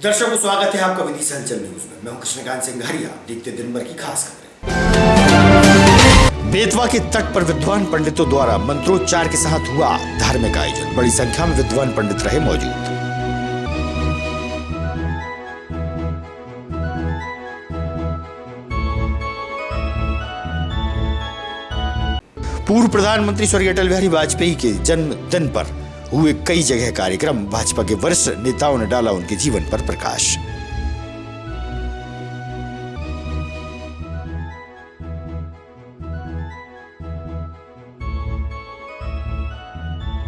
दर्शकों स्वागत है आपका विदिशा हलचल न्यूज में। मैं हूं कृष्णकांत सिंघारिया। देखते दिन भर की खास खबरें। बेतवा के तट पर विद्वान पंडितों द्वारा मंत्रोच्चार के साथ हुआ धार्मिक आयोजन। बड़ी संख्या में विद्वान पंडित रहे मौजूद। पूर्व प्रधानमंत्री स्वर्गीय अटल बिहारी वाजपेयी के जन्मदिन पर हुए कई जगह कार्यक्रम। भाजपा के वरिष्ठ नेताओं ने डाला उनके जीवन पर प्रकाश।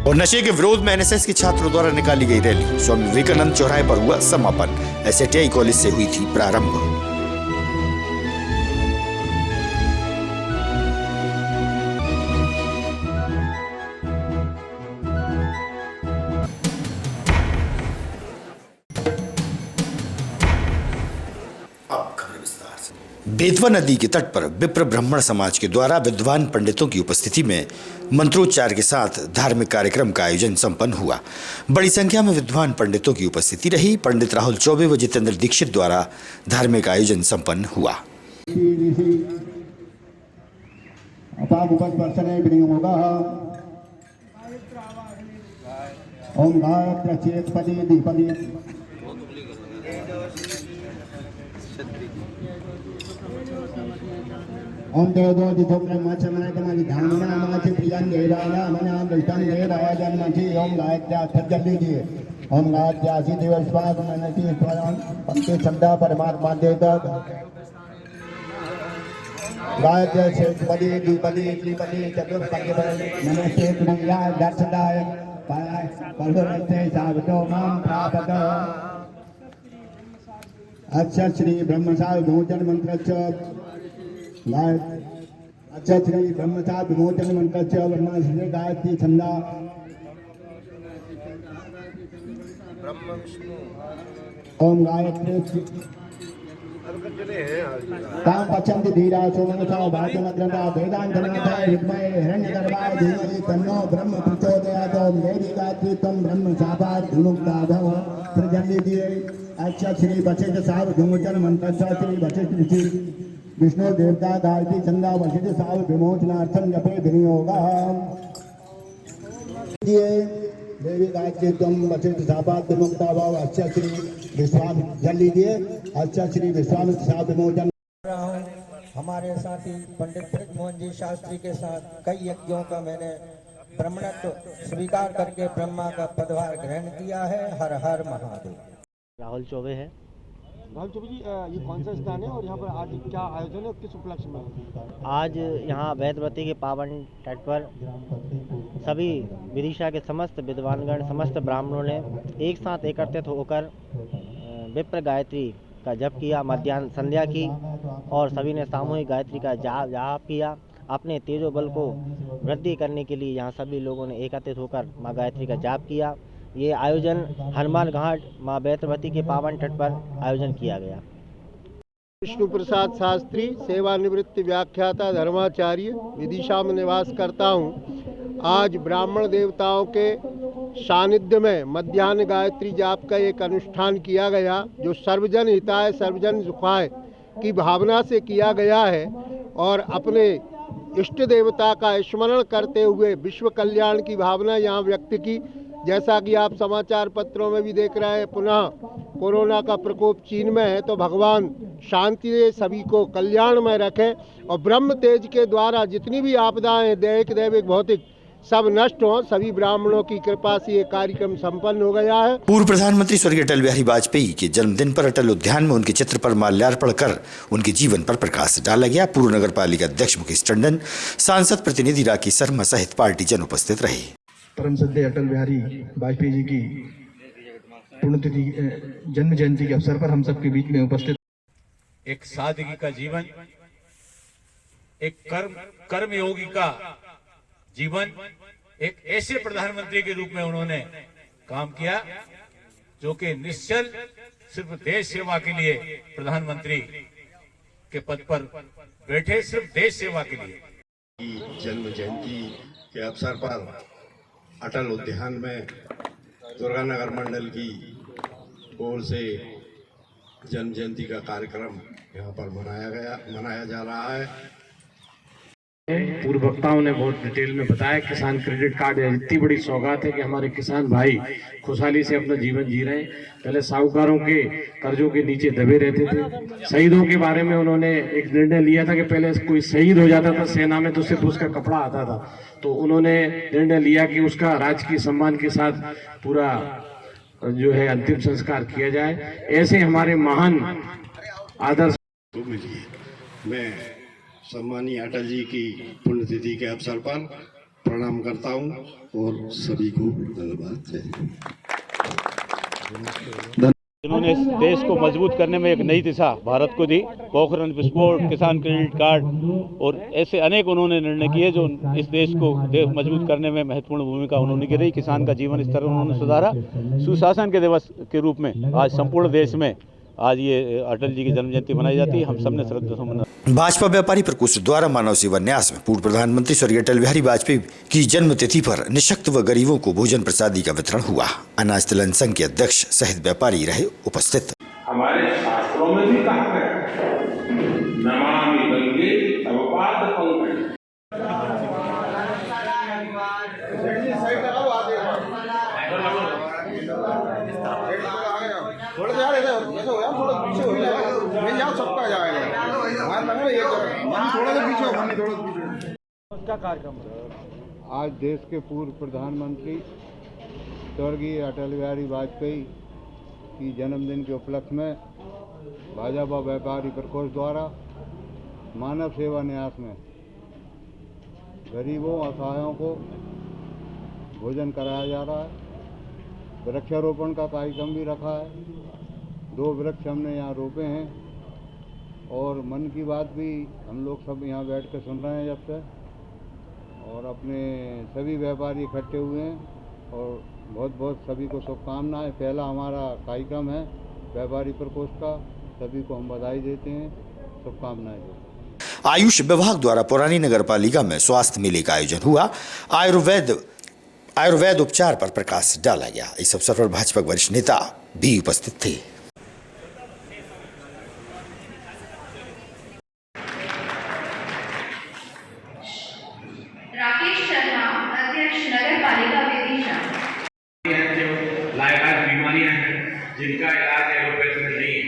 और नशे के विरोध में एनएसएस के छात्रों द्वारा निकाली गई रैली। स्वामी विवेकानंद चौराहे पर हुआ समापन। एसएटीआई कॉलेज से हुई थी प्रारंभ। बेतवा नदी के तट पर विप्र ब्राह्मण समाज के द्वारा विद्वान पंडितों की उपस्थिति में मंत्रोच्चार के साथ धार्मिक कार्यक्रम का आयोजन संपन्न हुआ। बड़ी संख्या में विद्वान पंडितों की उपस्थिति रही। पंडित राहुल चौबे व जितेंद्र दीक्षित द्वारा धार्मिक आयोजन संपन्न हुआ। ओम देवो दिथो ब्रह्मच मनायतमादि धामना माचे प्रियं देवाना मना दृष्टं देवाय जन्मचि ओम गायत्र्या थज्जलि दिए ओम गायत्र्या सी देवस्वाद मनति स्वयं पंक्ति शब्द परमात्मा देवत गायत्र्या से पदी द्विपदी त्रिपदी चतुष्पदी मनसे क्रिया दर्शनाय पाय कल्परते सावतो मां प्रापत अच्छा श्री ब्रह्मसार भोजन मंत्र अच्छा श्री ब्रह्मचा विमोचन मंत्र ब्रह्मा श्री गायत्री छंदा ओम गायत्री ताम पचंति धीरा सोमनसा भाग्यमग्रता वेदांतनाथा विद्महे हिरण्यगर्भाय धीमहि तन्नो ब्रह्म प्रचोदयात्। ओम देवी गायत्री त्वं ब्रह्म साक्षात् धनुक्ता भव प्रजन्य दिए। अच्छा श्री वशिष्ठ साव विमोचन मंत्र श्री वशिष्ठ ऋषि विष्णु देवता गायत्री चंदा वशिष्ठ साव विमोचनार्थम जपे विनियोगः। देवी गायत्री त्वं वशिष्ठ साक्षात् विमुक्ता भव। अच्छा श्री विश्वामित्र जल लीजिए। अच्छा श्री विश्वामित्र साव विमोचन। हमारे साथी पंडित ब्रजमोहन जी शास्त्री के साथ कई यज्ञों का मैंने ब्राह्मणत्व स्वीकार करके ब्रह्मा का पदभार ग्रहण किया है। हर हर महादेव। राहुल चौबे है। राहुल चौबे जी, ये कौन सा स्थान है और यहाँ पर आज क्या आयोजन है, किस उपलक्ष्य में? आज यहाँ वेदवती के पावन तट पर सभी विदिशा के समस्त विद्वानगण, समस्त ब्राह्मणों ने एक साथ एकत्रित होकर विप्र गायत्री का जप किया, मध्याह्न संध्या की, और सभी ने सामूहिक गायत्री का जाप किया। अपने तेजोबल को वृद्धि करने के लिए यहाँ सभी लोगों ने एकत्रित होकर माँ गायत्री का जाप किया। ये आयोजन हनुमान घाट माँ वेदवती के पावन तट पर आयोजन किया गया। विष्णु प्रसाद शास्त्री, सेवानिवृत्त व्याख्याता, धर्माचार्य, विदिशा में निवास करता हूँ। आज ब्राह्मण देवताओं के सानिध्य में मध्याह्न गायत्री जाप का एक अनुष्ठान किया गया, जो सर्वजन हिताय सर्वजन सुखाय की भावना से किया गया है और अपने इष्ट देवता का स्मरण करते हुए विश्व कल्याण की भावना यहाँ व्यक्त की। जैसा कि आप समाचार पत्रों में भी देख रहे हैं, पुनः कोरोना का प्रकोप चीन में है, तो भगवान शांति दे, सभी को कल्याण में रखे और ब्रह्म तेज के द्वारा जितनी भी आपदाएं दैहिक दैविक भौतिक सब नष्ट हो। सभी ब्राह्मणों की कृपा से ये कार्यक्रम संपन्न हो गया है। पूर्व प्रधानमंत्री स्वर्गीय अटल बिहारी वाजपेयी के जन्मदिन पर अटल उद्यान में उनके चित्र पर माल्यार्पण कर उनके जीवन पर प्रकाश डाला गया। पूर्व नगर पालिका अध्यक्ष मुकेश टंडन, सांसद प्रतिनिधि राकेश शर्मा सहित पार्टी जन उपस्थित रहे। परम श्रद्धेय अटल बिहारी वाजपेयी जी की पुण्यतिथि जन्म जयंती के अवसर पर हम सबके बीच में उपस्थित। एक सादगी का जीवन, एक कर्मयोगी का जीवन, एक ऐसे प्रधानमंत्री के रूप में उन्होंने काम किया जो कि निश्चल सिर्फ देश सेवा के लिए प्रधानमंत्री के पद पर बैठे, सिर्फ देश सेवा के लिए। जन्म जयंती के अवसर पर अटल उद्यान में दुर्गानगर मंडल की ओर से जन्म जयंती का कार्यक्रम यहाँ पर मनाया जा रहा है। पूर्व वक्ताओं ने बहुत डिटेल में बताया किसान क्रेडिट कार्ड इतनी बड़ी सौगात है कि हमारे किसान भाई खुशहाली से अपना जीवन जी रहे हैं। पहले साहूकारों के कर्जों के नीचे दबे रहते थे। शहीदों के बारे में उन्होंने एक निर्णय लिया था कि पहले कोई शहीद हो जाता था सेना में तो सिर्फ उसका कपड़ा आता था, तो उन्होंने निर्णय लिया कि उसका राजकीय सम्मान के साथ पूरा जो है अंतिम संस्कार किया जाए। ऐसे हमारे महान आदर्श मैं सम्मानीय अटल जी की पुण्यतिथि के अवसर पर प्रणाम करता हूं और सभी को धन्यवाद दें। इन्होंने इस देश को मजबूत करने में एक नई दिशा भारत को दी। पोखरण विस्फोट, किसान क्रेडिट कार्ड और ऐसे अनेक उन्होंने निर्णय किए जो इस देश को मजबूत करने में महत्वपूर्ण भूमिका उन्होंने की रही। किसान का जीवन स्तर उन्होंने सुधारा। सुशासन के दिवस के रूप में आज संपूर्ण देश में आज ये अटल जी की जन्म जयंती मनाई जाती है। हम सब ने श्रद्धा सुमन। भाजपा व्यापारी प्रकोष्ठ द्वारा मानव सेवा न्यास में पूर्व प्रधानमंत्री स्वर्गीय अटल बिहारी वाजपेयी की जन्म तिथि पर निःशक्त व गरीबों को भोजन प्रसादी का वितरण हुआ। अनाज तिलक संघ के अध्यक्ष सहित व्यापारी रहे उपस्थित। हमारे शास्त्रों में भी कहा है नमामि गंगे तव पाद पंकज। आज देश के पूर्व प्रधानमंत्री स्वर्गीय अटल बिहारी वाजपेयी की जन्मदिन के उपलक्ष्य में भाजपा व्यापारी प्रकोष्ठ द्वारा मानव सेवा न्यास में गरीबों असहायों को भोजन कराया जा रहा है। वृक्षारोपण का कार्यक्रम भी रखा है। 2 वृक्ष हमने यहाँ रोपे हैं और मन की बात भी हम लोग सब यहाँ बैठ कर सुन रहे हैं जब से, और अपने सभी व्यापारी इकट्ठे हुए हैं और बहुत बहुत सभी को शुभकामनाएं। पहला हमारा कार्यक्रम है व्यापारी प्रकोष्ठ का, सभी को हम बधाई देते हैं, शुभकामनाएं देते हैं। आयुष विभाग द्वारा पुरानी नगर पालिका में स्वास्थ्य मेले का आयोजन हुआ। आयुर्वेद उपचार पर प्रकाश डाला गया। इस अवसर पर भाजपा के वरिष्ठ नेता भी उपस्थित थे। राकेश शर्मा, अध्यक्ष नगर पालिका विदिशा। जो लाइलाज बीमारियां हैं जिनका इलाज एलोपैथी में नहीं है,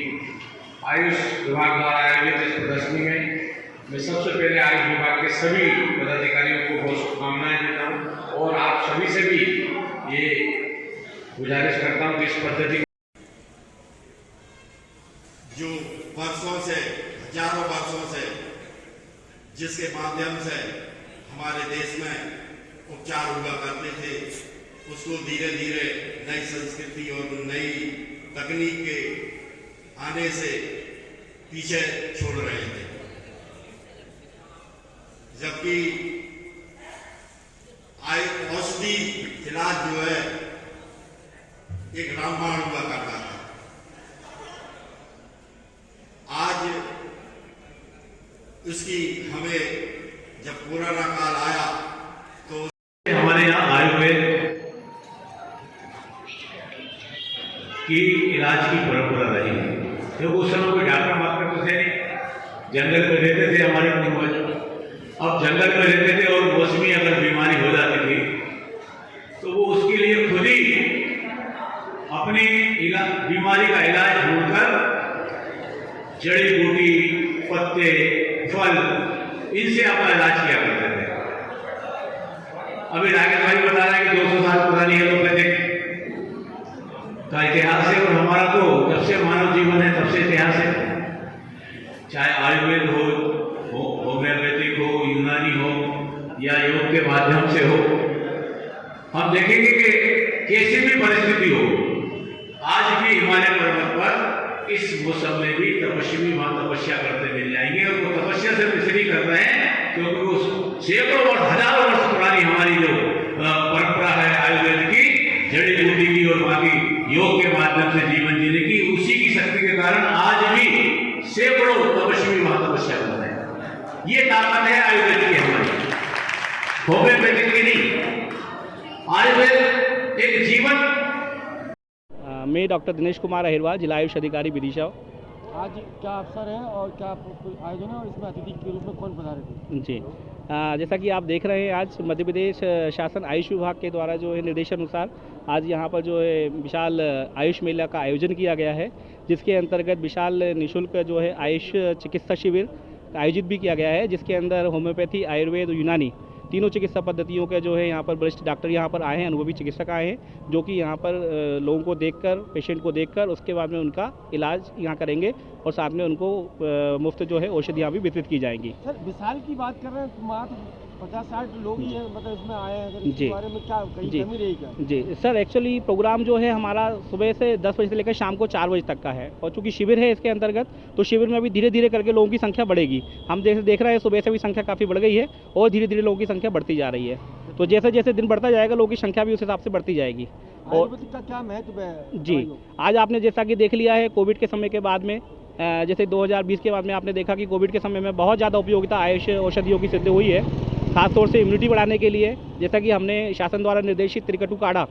आयुष विभाग द्वारा आयोजित इस प्रदर्शनी में मैं सबसे पहले आयुष विभाग के सभी पदाधिकारियों को बहुत शुभकामनाएं देता हूँ और आप सभी से भी ये गुजारिश करता हूँ कि इस पद्धति जो वर्षों से, हजारों वर्षों से जिसके माध्यम से हमारे देश में उपचार हुआ करते थे, उसको धीरे धीरे नई संस्कृति और नई तकनीक के आने से पीछे छोड़ रहे थे। जबकि औषधि इलाज जो है एक रामबाण हुआ करता था। आज उसकी हमें जब कोरोना काल आया तो हमारे यहाँ आयुर्वेद की इलाज की परंपरा रही है, क्योंकि उस समय कोई डॉक्टर मास्टर तो थे नहीं। जंगल में रहते थे हमारे पूर्वज। अब जंगल में रहते थे और मौसमी अगर बीमारी हो जाती थी तो वो उसके लिए खुद ही अपनी बीमारी का इलाज ढूंढकर जड़ी बूटी, पत्ते, फल, इनसे अपना इलाज किया करते थे। अभी राकेश भाई बता रहे हैं कि 200 साल पुरानी एलोपैथिक का इतिहास है और हमारा तो जब से मानव जीवन है तब से इतिहास है। चाहे आयुर्वेद हो, होम्योपैथिक हो, यूनानी हो या योग के माध्यम से हो, हम देखेंगे कि कैसी भी परिस्थिति हो, आज भी हिमालय पर्वत पर इस मौसम में भी तपस्वी वहां तपस्या करते मिल जाएंगे। और वो तपस्या सिर्फ इसलिए कर रहे हैं क्योंकि वो सैकड़ों वर्ष, हजारों वर्ष पुरानी हमारी जो परंपरा है आयुर्वेद की, जड़ी बूटी की और बाकी योग के माध्यम से जीवन जीने की, उसी की शक्ति के कारण आज भी सैकड़ों तपस्वी वहां तपस्या कर रहे हैं। ये ताकत है आयुर्वेद की, हमारी होम्योपैथिक की नहीं। आयुर्वेद एक जीवन। मैं डॉक्टर दिनेश कुमार अहिरवार, जिला आयुष अधिकारी विदिशा। आज क्या अवसर है और क्या आयोजन है और इसमें अतिथि के रूप में कौन पधारे थे? जी, जैसा कि आप देख रहे हैं, आज मध्य प्रदेश शासन आयुष विभाग के द्वारा जो है निर्देशानुसार आज यहाँ पर जो है विशाल आयुष मेला का आयोजन किया गया है, जिसके अंतर्गत विशाल निःशुल्क जो है आयुष चिकित्सा शिविर आयोजित भी किया गया है, जिसके अंदर होम्योपैथी, आयुर्वेद, यूनानी तीनों चिकित्सा पद्धतियों के जो है यहाँ पर वरिष्ठ डॉक्टर यहाँ पर आए हैं, अनुभवी चिकित्सक आए हैं, जो कि यहाँ पर लोगों को देखकर, पेशेंट को देखकर उसके बाद में उनका इलाज यहाँ करेंगे और साथ में उनको मुफ्त जो है औषधियाँ भी वितरित की जाएंगी। सर, विशाल की बात कर रहे हैं, मात्र 50-60 लोग ही हैं, मतलब इसमें आए हैं, अगर इसके बारे में क्या कहीं कमी रही क्या? जी सर, एक्चुअली प्रोग्राम जो है हमारा सुबह से 10 बजे से लेकर शाम को 4 बजे तक का है, और चूंकि शिविर है इसके अंतर्गत, तो शिविर में अभी धीरे धीरे करके लोगों की संख्या बढ़ेगी। हम जैसे देख रहे हैं सुबह से भी संख्या काफ़ी बढ़ गई है और धीरे धीरे लोगों की संख्या बढ़ती जा रही है, तो जैसे जैसे दिन बढ़ता जाएगा लोगों की संख्या भी उस हिसाब से बढ़ती जाएगी। और आयुर्वेदिक का क्या महत्व है? जी, आज आपने जैसा कि देख लिया है, कोविड के समय के बाद में जैसे 2020 के बाद में आपने देखा कि कोविड के समय में बहुत ज़्यादा उपयोगिता आयुष औषधियों की सिद्ध हुई है, खासतौर से इम्यूनिटी बढ़ाने के लिए। जैसा कि हमने शासन द्वारा निर्देशित त्रिकटु काढ़ा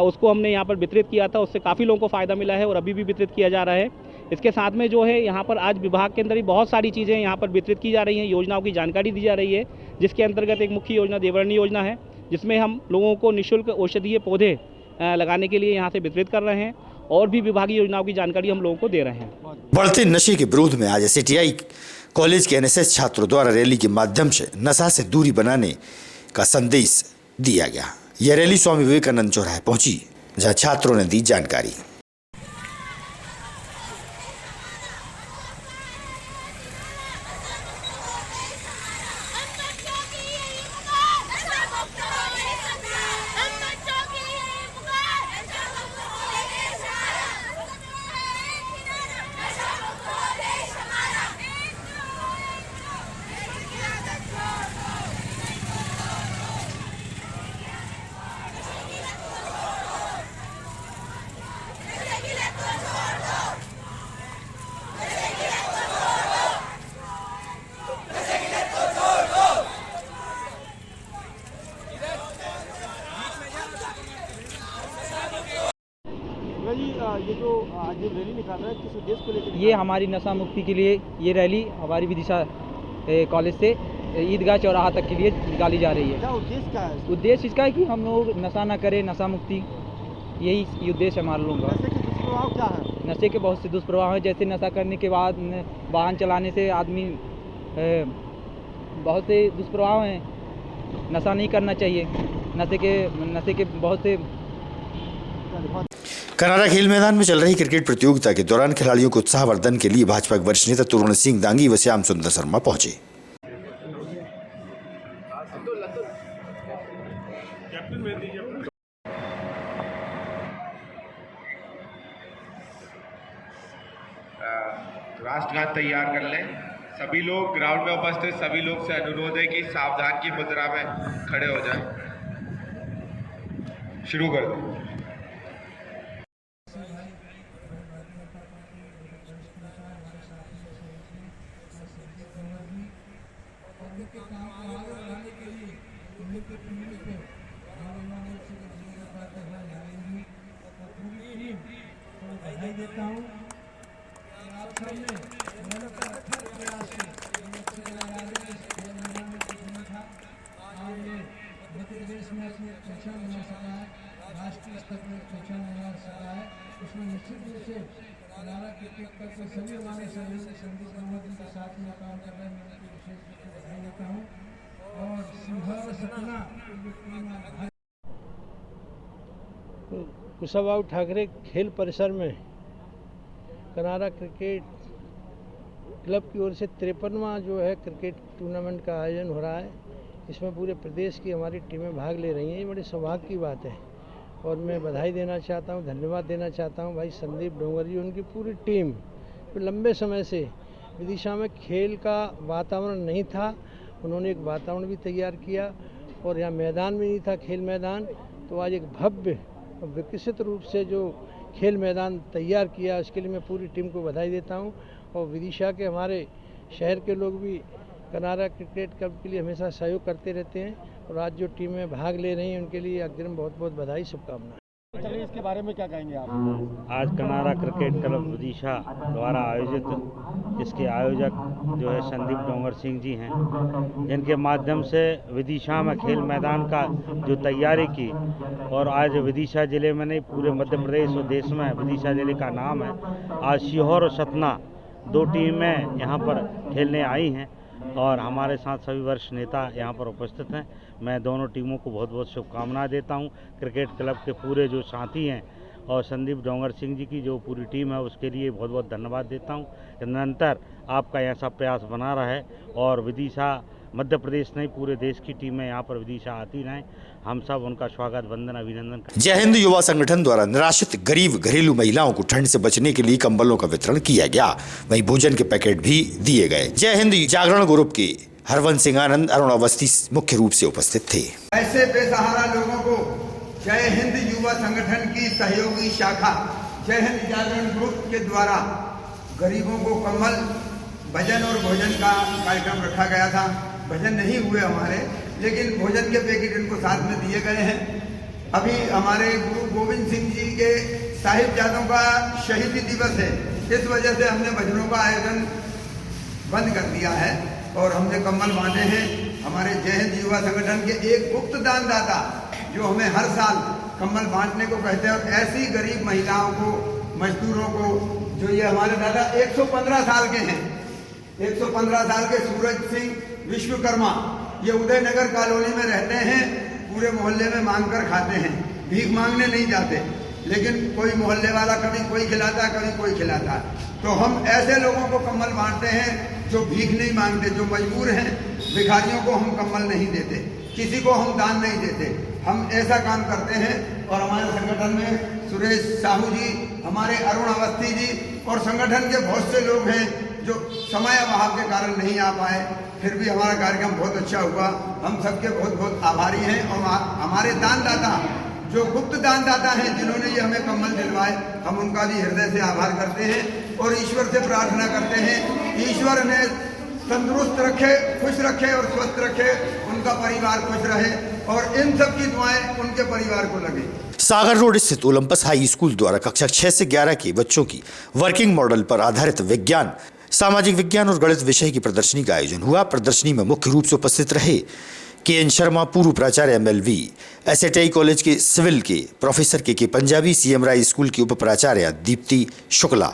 उसको हमने यहाँ पर वितरित किया था, उससे काफ़ी लोगों को फ़ायदा मिला है और अभी भी वितरित किया जा रहा है। इसके साथ में जो है यहाँ पर आज विभाग के अंदर ही बहुत सारी चीज़ें यहाँ पर वितरित की जा रही हैं, योजनाओं की जानकारी दी जा रही है, जिसके अंतर्गत एक मुख्य योजना देवर्णी योजना है, जिसमें हम लोगों को निःशुल्क औषधीय पौधे लगाने के लिए यहाँ से वितरित कर रहे हैं, और भी विभागीय योजनाओं की जानकारी हम लोगों को दे रहे हैं। बढ़ते नशे के विरोध में आज SITI कॉलेज के NSS छात्रों द्वारा रैली के माध्यम से नशा से दूरी बनाने का संदेश दिया गया। यह रैली स्वामी विवेकानंद चौराहे पहुंची, जहां छात्रों ने दी जानकारी। ये जो आज ये रैली निकाल रहा है, किस उद्देश्य को लेकर? ये हमारी नशा मुक्ति के लिए ये रैली हमारी विदिशा कॉलेज से ईदगाह चौराहा तक के लिए निकाली जा रही है। क्या उद्देश्य क्या है? उद्देश्य इसका है कि हम लोग नशा ना करें, नशा मुक्ति, यही उद्देश्य हमारे लोगों का। नशे के दुष्प्रभाव क्या है? नशे के बहुत से दुष्प्रभाव हैं, जैसे नशा करने के बाद वाहन चलाने से आदमी बहुत से दुष्प्रभाव हैं। नशा नहीं करना चाहिए, नशे के बहुत से। कनारा खेल मैदान में चल रही क्रिकेट प्रतियोगिता के दौरान खिलाड़ियों को उत्साहवर्धन के लिए भाजपा के वरिष्ठ नेता तुरुण सिंह दांगी व श्याम सुंदर शर्मा पहुंचे। राष्ट्रगान तैयार कर लें। सभी लोग ग्राउंड में उपस्थित सभी लोग से अनुरोध है कि सावधान की मुद्रा में खड़े हो जाएं। शुरू कर दें। राष्ट्रीय स्तर पर चर्चा में आ सका है, उसमें निश्चित रूप से कनारा क्रिकेट करके सभी हमारे सहयोगी संदीप मोहम्मद के साथ में काम कर रहे हैं, मैं उनकी विशेष रूप से बधाई देता हूँ। और सिंहर सपना कुशाभाऊ ठाकरे खेल परिसर में कनारा क्रिकेट क्लब की ओर से 53वां जो है क्रिकेट टूर्नामेंट का आयोजन हो रहा है। इसमें पूरे प्रदेश की हमारी टीमें भाग ले रही हैं, ये बड़ी सौभाग्य की बात है और मैं बधाई देना चाहता हूं, धन्यवाद देना चाहता हूं भाई संदीप डोंगर जी, उनकी पूरी टीम। तो लंबे समय से विदिशा में खेल का वातावरण नहीं था, उन्होंने एक वातावरण भी तैयार किया और यहाँ मैदान भी नहीं था, खेल मैदान, तो आज एक भव्य और विकसित रूप से जो खेल मैदान तैयार किया, उसके लिए मैं पूरी टीम को बधाई देता हूँ। और विदिशा के हमारे शहर के लोग भी कनारा क्रिकेट क्लब के लिए हमेशा सहयोग करते रहते हैं और आज जो टीमें भाग ले रही हैं उनके लिए अग्रिम बहुत बहुत बधाई, शुभकामनाएं। इसके बारे में क्या कहेंगे आप? आज कनारा क्रिकेट क्लब विदिशा द्वारा आयोजित इसके आयोजक जो है संदीप डोंगर सिंह जी हैं, जिनके माध्यम से विदिशा में खेल मैदान का जो तैयारी की, और आज विदिशा ज़िले में नहीं पूरे मध्य प्रदेश और देश में विदिशा ज़िले का नाम है। आज सीहोर और सतना 2 टीमें यहाँ पर खेलने आई हैं और हमारे साथ सभी वरिष्ठ नेता यहाँ पर उपस्थित हैं। मैं दोनों टीमों को बहुत बहुत शुभकामनाएं देता हूँ। क्रिकेट क्लब के पूरे जो साथी हैं और संदीप डोंगर सिंह जी की जो पूरी टीम है उसके लिए बहुत बहुत धन्यवाद देता हूँ। निरंतर आपका ऐसा प्रयास बना रहे और विदिशा मध्य प्रदेश नहीं पूरे देश की टीमें यहाँ पर विदिशा आती रहें। हम सब उनका स्वागत वंदन अभिनंदन करते हैं। जय हिंद युवा संगठन द्वारा निराश्रित गरीब घरेलू महिलाओं को ठंड से बचने के लिए कंबलों का वितरण किया गया, वहीं भोजन के पैकेट भी दिए गए। जय हिंद जागरण ग्रुप के हरवंश सिंह आनंद, अरुण अवस्थी मुख्य रूप से उपस्थित थे। ऐसे बेसहारा लोगों को जय हिंद युवा संगठन की सहयोगी शाखा जय हिंद जागरण ग्रुप के द्वारा गरीबों को कंबल, भजन और भोजन का कार्यक्रम रखा गया था। भजन नहीं हुए हमारे, लेकिन भोजन के पैकेट इनको साथ में दिए गए हैं। अभी हमारे गुरु गोविंद सिंह जी के साहिबजादों का शहीदी दिवस है, इस वजह से हमने भजनों का आयोजन बंद कर दिया है और हमने कंबल बांटे हैं। हमारे जय हिंद युवा संगठन के एक गुप्त दानदाता जो हमें हर साल कंबल बांटने को कहते हैं, और ऐसी गरीब महिलाओं को, मजदूरों को, जो ये हमारे दादा 115 साल के हैं, 115 साल के सूरज सिंह विश्वकर्मा, ये उदयनगर कॉलोनी में रहते हैं। पूरे मोहल्ले में मांग कर खाते हैं, भीख मांगने नहीं जाते, लेकिन कोई मोहल्ले वाला कभी कोई खिलाता, कभी कोई खिलाता। तो हम ऐसे लोगों को कंबल बांटते हैं जो भीख नहीं मांगते, जो मजबूर हैं। भिखारियों को हम कंबल नहीं देते, किसी को हम दान नहीं देते, हम ऐसा काम करते हैं। और हमारे संगठन में सुरेश साहू जी, हमारे अरुण अवस्थी जी और संगठन के बहुत से लोग हैं जो समय अभाव के कारण नहीं आ पाए, फिर भी हमारा कार्यक्रम बहुत अच्छा हुआ। हम सबके बहुत बहुत आभारी हैं। और हमारे दानदाता जो गुप्त दानदाता हैं, जिन्होंने ये हमें कंबल दिलवाए, हम उनका भी हृदय से आभार करते हैं और ईश्वर से प्रार्थना करते हैं ईश्वर ने तंदुरुस्त रखे, खुश रखे और स्वस्थ रखे, उनका परिवार खुश रहे और इन सब की दुआएं उनके परिवार को लगे। सागर रोड स्थित ओलंपस हाई स्कूल द्वारा कक्षा 6 से 11 के बच्चों की वर्किंग मॉडल पर आधारित विज्ञान, सामाजिक विज्ञान और गणित विषय की प्रदर्शनी का आयोजन हुआ। प्रदर्शनी में मुख्य रूप से उपस्थित रहे के.एन. शर्मा, पूर्व प्राचार्य MLV, SATI कॉलेज के सिविल के प्रोफेसर के पंजाबी, CM राय स्कूल की उप प्राचार्य दीप्ति शुक्ला।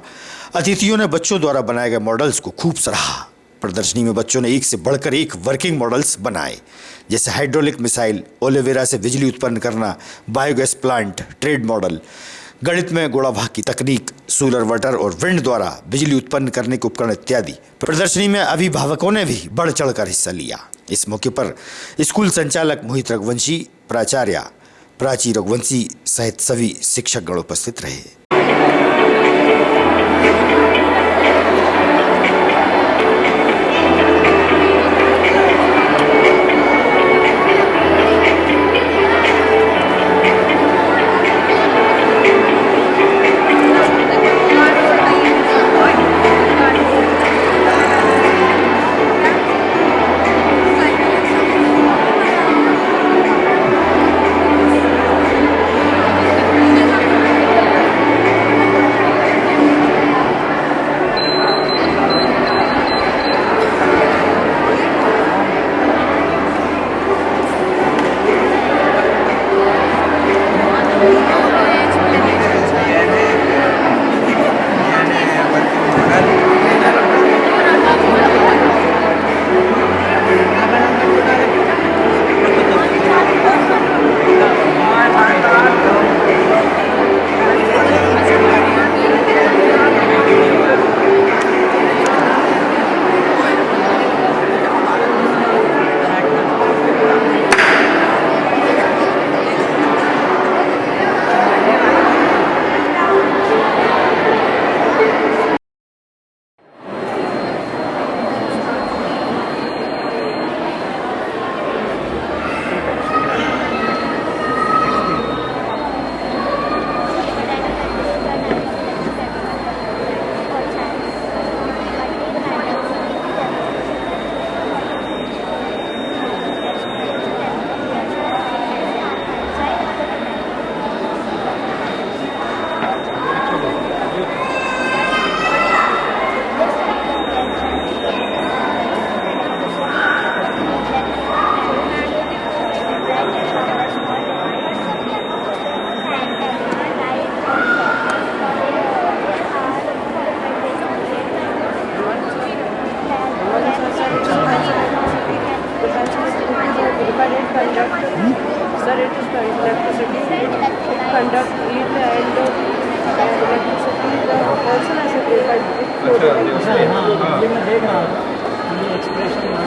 अतिथियों ने बच्चों द्वारा बनाए गए मॉडल्स को खूब सराहा। प्रदर्शनी में बच्चों ने एक से बढ़कर एक वर्किंग मॉडल्स बनाए, जैसे हाइड्रोलिक मिसाइल, ओलेवेरा से बिजली उत्पन्न करना, बायोगैस प्लांट, ट्रेड मॉडल, गणित में गोला भाग की तकनीक, सोलर वाटर और विंड द्वारा बिजली उत्पन्न करने के उपकरण इत्यादि। प्रदर्शनी में अभिभावकों ने भी बढ़ चढ़कर हिस्सा लिया। इस मौके पर स्कूल संचालक मोहित रघुवंशी, प्राचार्य प्राची रघुवंशी सहित सभी शिक्षकगण उपस्थित रहे। ये मैं देख रहा था ये एक्सप्रेशन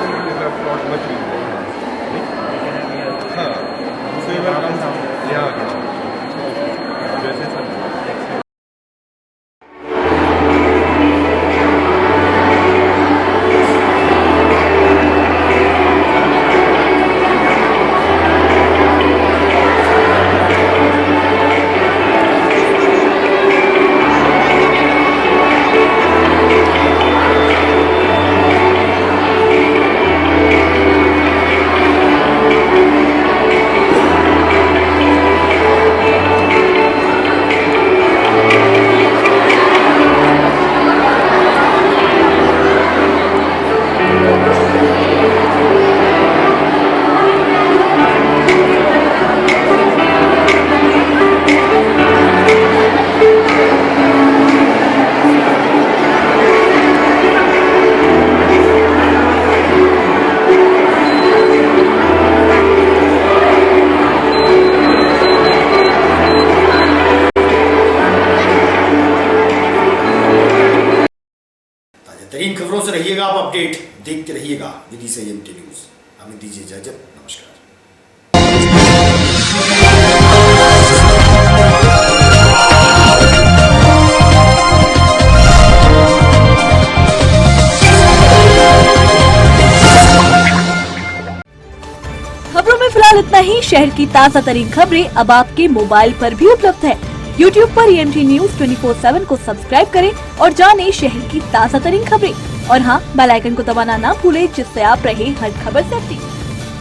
तरीन खबरों से रहिएगा आप अपडेट, देखते रहिएगा विदिशा एमटी न्यूज। हमें दीजिए इजाजत, नमस्कार। खबरों में फिलहाल इतना ही। शहर की ताज़ा तरीन खबरें अब आपके मोबाइल पर भी उपलब्ध है। YouTube पर EMT News 24/7 को सब्सक्राइब करें और जानें शहर की ताज़ा तरीन खबरें। और हाँ, बेल आइकन को दबाना ना भूलें, जिससे आप रहे हर खबर से अपडेट।